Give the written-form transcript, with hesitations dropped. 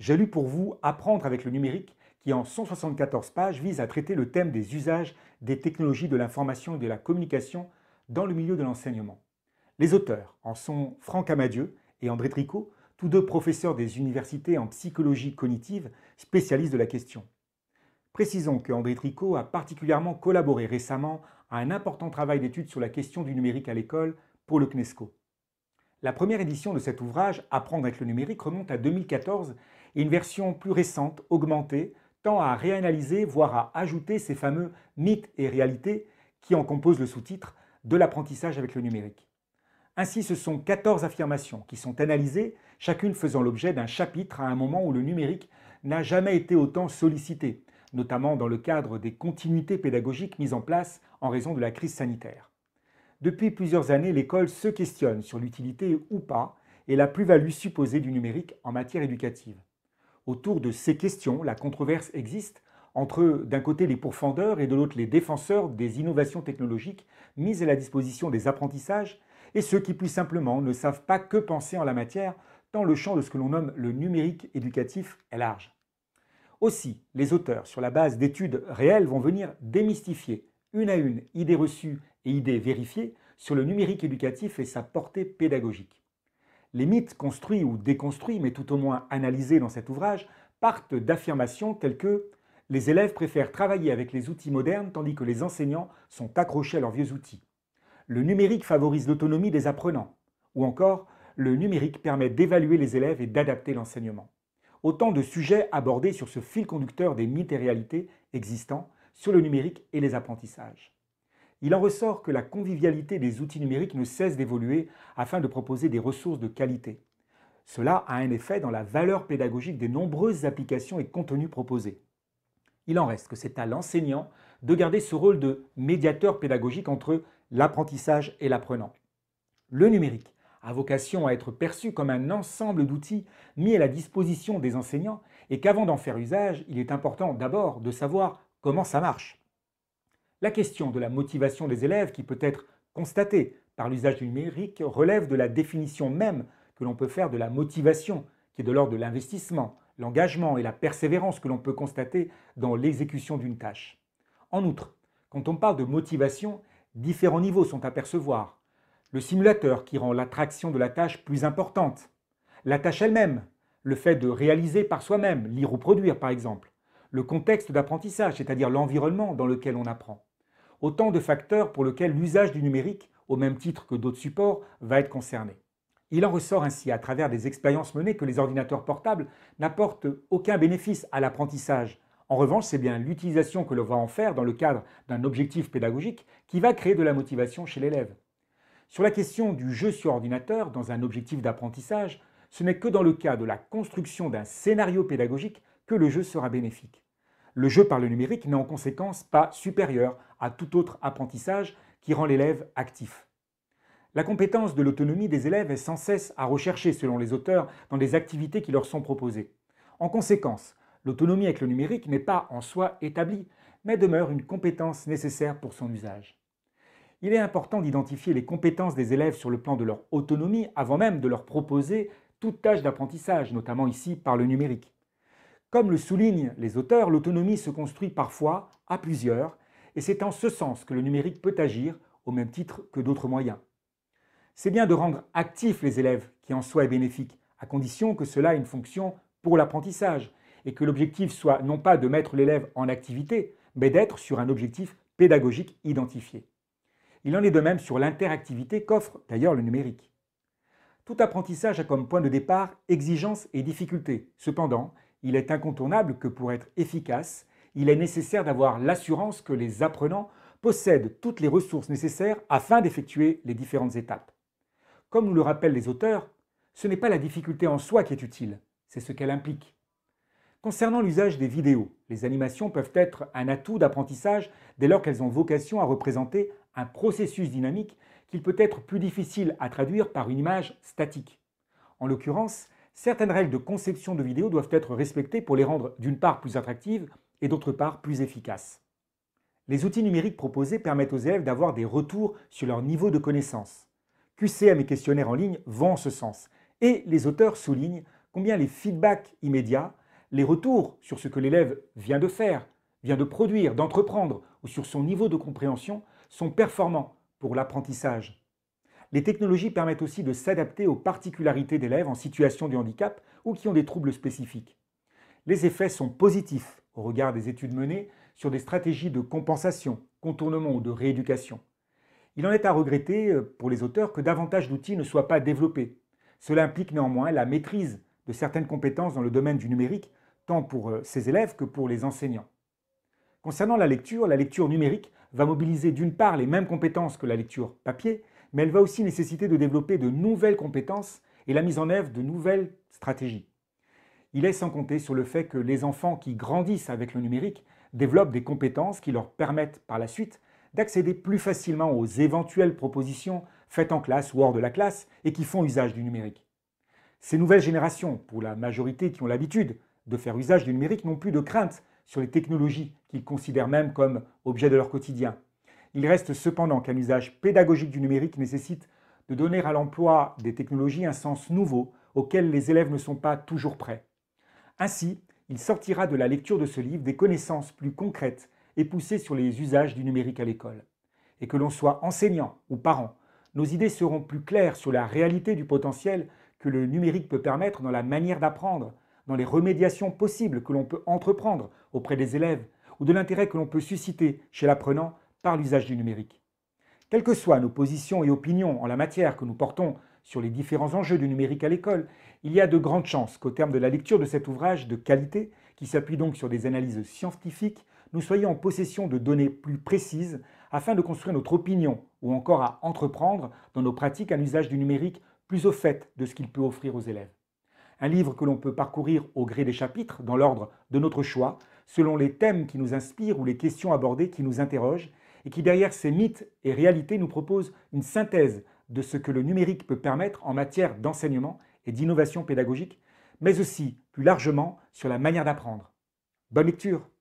J'ai lu pour vous Apprendre avec le numérique qui, en 174 pages, vise à traiter le thème des usages des technologies de l'information et de la communication dans le milieu de l'enseignement. Les auteurs en sont Franck Amadieu et André Tricot, tous deux professeurs des universités en psychologie cognitive, spécialistes de la question. Précisons que André Tricot a particulièrement collaboré récemment à un important travail d'étude sur la question du numérique à l'école pour le CNESCO. La première édition de cet ouvrage, Apprendre avec le numérique, remonte à 2014 et une version plus récente, augmentée, tend à réanalyser, voire à ajouter ces fameux mythes et réalités qui en composent le sous-titre de l'apprentissage avec le numérique. Ainsi, ce sont 14 affirmations qui sont analysées, chacune faisant l'objet d'un chapitre à un moment où le numérique n'a jamais été autant sollicité, notamment dans le cadre des continuités pédagogiques mises en place en raison de la crise sanitaire. Depuis plusieurs années, l'école se questionne sur l'utilité ou pas et la plus-value supposée du numérique en matière éducative. Autour de ces questions, la controverse existe entre d'un côté les pourfendeurs et de l'autre les défenseurs des innovations technologiques mises à la disposition des apprentissages et ceux qui plus simplement ne savent pas que penser en la matière tant le champ de ce que l'on nomme le numérique éducatif est large. Aussi, les auteurs, sur la base d'études réelles, vont venir démystifier une à une idées reçues et idées vérifiées sur le numérique éducatif et sa portée pédagogique. Les mythes construits ou déconstruits, mais tout au moins analysés dans cet ouvrage, partent d'affirmations telles que les élèves préfèrent travailler avec les outils modernes tandis que les enseignants sont accrochés à leurs vieux outils. Le numérique favorise l'autonomie des apprenants. Ou encore, le numérique permet d'évaluer les élèves et d'adapter l'enseignement. Autant de sujets abordés sur ce fil conducteur des mythes et réalités existants sur le numérique et les apprentissages. Il en ressort que la convivialité des outils numériques ne cesse d'évoluer afin de proposer des ressources de qualité. Cela a un effet dans la valeur pédagogique des nombreuses applications et contenus proposés. Il en reste que c'est à l'enseignant de garder ce rôle de médiateur pédagogique entre l'apprentissage et l'apprenant. Le numérique a vocation à être perçu comme un ensemble d'outils mis à la disposition des enseignants et qu'avant d'en faire usage, il est important d'abord de savoir comment ça marche. La question de la motivation des élèves, qui peut être constatée par l'usage du numérique, relève de la définition même que l'on peut faire de la motivation, qui est de l'ordre de l'investissement, l'engagement et la persévérance que l'on peut constater dans l'exécution d'une tâche. En outre, quand on parle de motivation, différents niveaux sont à percevoir. Le simulateur qui rend l'attraction de la tâche plus importante, la tâche elle-même, le fait de réaliser par soi-même, lire ou produire par exemple, le contexte d'apprentissage, c'est-à-dire l'environnement dans lequel on apprend. Autant de facteurs pour lesquels l'usage du numérique, au même titre que d'autres supports, va être concerné. Il en ressort ainsi à travers des expériences menées que les ordinateurs portables n'apportent aucun bénéfice à l'apprentissage. En revanche, c'est bien l'utilisation que l'on va en faire dans le cadre d'un objectif pédagogique qui va créer de la motivation chez l'élève. Sur la question du jeu sur ordinateur dans un objectif d'apprentissage, ce n'est que dans le cas de la construction d'un scénario pédagogique que le jeu sera bénéfique. Le jeu par le numérique n'est en conséquence pas supérieur à tout autre apprentissage qui rend l'élève actif. La compétence de l'autonomie des élèves est sans cesse à rechercher selon les auteurs dans les activités qui leur sont proposées. En conséquence, l'autonomie avec le numérique n'est pas en soi établie, mais demeure une compétence nécessaire pour son usage. Il est important d'identifier les compétences des élèves sur le plan de leur autonomie avant même de leur proposer toute tâche d'apprentissage, notamment ici par le numérique. Comme le soulignent les auteurs, l'autonomie se construit parfois à plusieurs, et c'est en ce sens que le numérique peut agir au même titre que d'autres moyens. C'est bien de rendre actifs les élèves qui en soi est bénéfique, à condition que cela ait une fonction pour l'apprentissage, et que l'objectif soit non pas de mettre l'élève en activité, mais d'être sur un objectif pédagogique identifié. Il en est de même sur l'interactivité qu'offre d'ailleurs le numérique. Tout apprentissage a comme point de départ exigence et difficulté. Cependant, il est incontournable que pour être efficace, il est nécessaire d'avoir l'assurance que les apprenants possèdent toutes les ressources nécessaires afin d'effectuer les différentes étapes. Comme nous le rappellent les auteurs, ce n'est pas la difficulté en soi qui est utile, c'est ce qu'elle implique. Concernant l'usage des vidéos, les animations peuvent être un atout d'apprentissage dès lors qu'elles ont vocation à représenter un processus dynamique qu'il peut être plus difficile à traduire par une image statique. En l'occurrence, certaines règles de conception de vidéos doivent être respectées pour les rendre d'une part plus attractives et d'autre part plus efficaces. Les outils numériques proposés permettent aux élèves d'avoir des retours sur leur niveau de connaissance. QCM et questionnaires en ligne vont en ce sens, et les auteurs soulignent combien les feedbacks immédiats, les retours sur ce que l'élève vient de faire, vient de produire, d'entreprendre ou sur son niveau de compréhension sont performants pour l'apprentissage. Les technologies permettent aussi de s'adapter aux particularités d'élèves en situation de handicap ou qui ont des troubles spécifiques. Les effets sont positifs au regard des études menées sur des stratégies de compensation, contournement ou de rééducation. Il en est à regretter pour les auteurs que davantage d'outils ne soient pas développés. Cela implique néanmoins la maîtrise de certaines compétences dans le domaine du numérique, tant pour ces élèves que pour les enseignants. Concernant la lecture numérique va mobiliser d'une part les mêmes compétences que la lecture papier, mais elle va aussi nécessiter de développer de nouvelles compétences et la mise en œuvre de nouvelles stratégies. Il est sans compter sur le fait que les enfants qui grandissent avec le numérique développent des compétences qui leur permettent par la suite d'accéder plus facilement aux éventuelles propositions faites en classe ou hors de la classe et qui font usage du numérique. Ces nouvelles générations, pour la majorité qui ont l'habitude de faire usage du numérique, n'ont plus de crainte sur les technologies qu'ils considèrent même comme objets de leur quotidien. Il reste cependant qu'un usage pédagogique du numérique nécessite de donner à l'emploi des technologies un sens nouveau auquel les élèves ne sont pas toujours prêts. Ainsi, il sortira de la lecture de ce livre des connaissances plus concrètes et poussées sur les usages du numérique à l'école. Et que l'on soit enseignant ou parent, nos idées seront plus claires sur la réalité du potentiel que le numérique peut permettre dans la manière d'apprendre, dans les remédiations possibles que l'on peut entreprendre auprès des élèves ou de l'intérêt que l'on peut susciter chez l'apprenant par l'usage du numérique. Quelles que soient nos positions et opinions en la matière que nous portons sur les différents enjeux du numérique à l'école, il y a de grandes chances qu'au terme de la lecture de cet ouvrage de qualité, qui s'appuie donc sur des analyses scientifiques, nous soyons en possession de données plus précises afin de construire notre opinion ou encore à entreprendre dans nos pratiques un usage du numérique plus au fait de ce qu'il peut offrir aux élèves. Un livre que l'on peut parcourir au gré des chapitres, dans l'ordre de notre choix, selon les thèmes qui nous inspirent ou les questions abordées qui nous interrogent, et qui derrière ces mythes et réalités nous propose une synthèse de ce que le numérique peut permettre en matière d'enseignement et d'innovation pédagogique, mais aussi plus largement sur la manière d'apprendre. Bonne lecture!